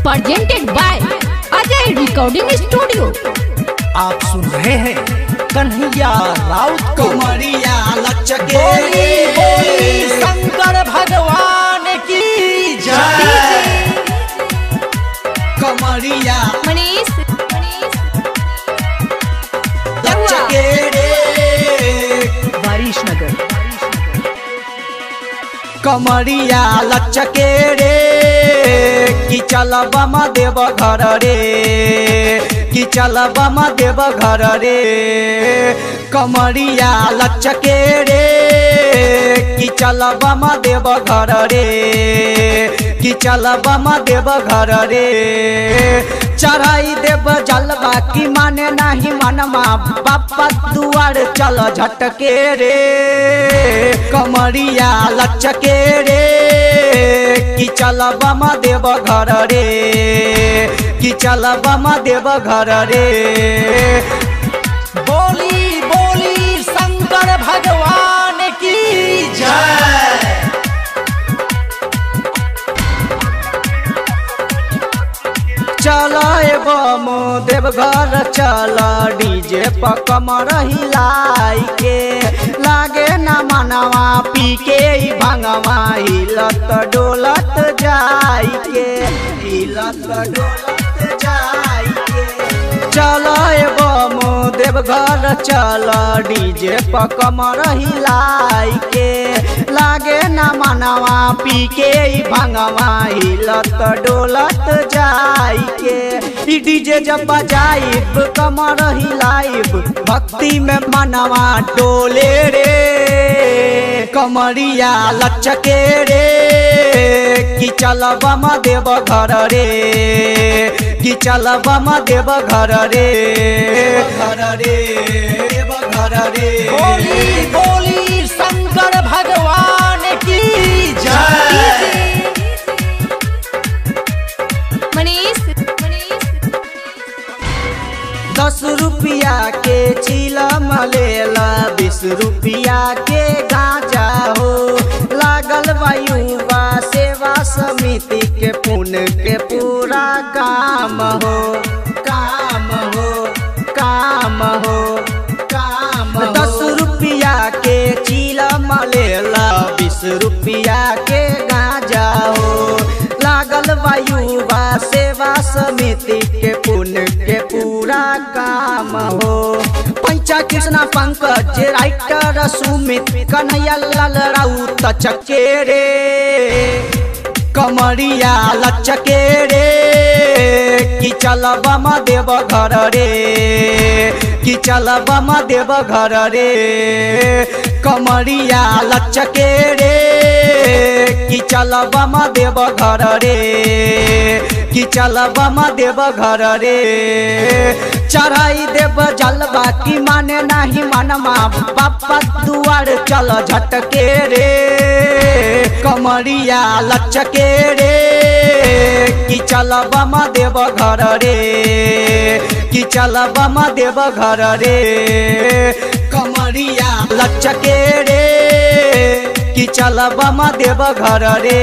Presented by Ajay recording studio. आप सुन रहे हैं कन्हैया राउत को। कमरिया लचके बोली शंकर भगवान की जय। कमरिया मनीष लचके वारिश नगर। कमरिया लचके रे कि चल बमा देव घर रे, कि चल बमा देव घर रे। कमरिया लचके रे कि चल बमा देव घर रे, कि चल बमा देव घर रे। चढ़ाई देव जलवा की माने नहीं मनमा, बापा दुआर चल झटके रे। कमरिया लचके रे कि चल बमा देव घर रे, कि चल बमा देव घर रे। बोली बोली शंकर भगवान की जय। चल बम देवघर चल, डीजे पर कमर हिलाई के। लागे न मनवा पी के भंगवा, हिलत डोलत जाई के, हिलत डोलत जाई के। चल बम देवघर चल, डीजे पर कमर हिलाई के। लागे न मनवा पी के भंगवा, हिलत डोलत जाई के। ई डीजे जब बजाइब कमर हिलाइब, भक्ति में मनवा डोले रे। कमरिया लचके रे कि चल बमा देव घर रे, कि चल बमा देव घर रे, घर रे, देव घर रे। बोली बोली शंकर भगवान की जय। मनीष 10 रुपया के चिलम लेला, 20 रुपया के गांजा हो। लागल वायुवा सेवा समिति के पुण्य के पूरा काम हो, काम हो, काम हो, काम। 10 रुपया के चिलम लेला, 20 रुपया के गांजा हो। लागल वायुवा सेवा समिति के पुण्य के पूरा काम हो। पंचा कृष्णा पंकज राइटर सुमित, कन्हैया लाल राउत चके रे। कमरिया लचके रे कि चल बमा देव घर रे, कि चल बमा देव घर रे। कमरिया लचके रे कि चल बमा देव घर रे, कि चल बमा देव घर रे। चढ़ाई देव जलवा की माने नहीं मनमा, बापा दुआर चल झटके रे। कमरिया लचके रे कि चल बमा देव घर रे, कि चल बमा देव घर रे। कमरिया लचके रे कि चल बमा देव घर रे।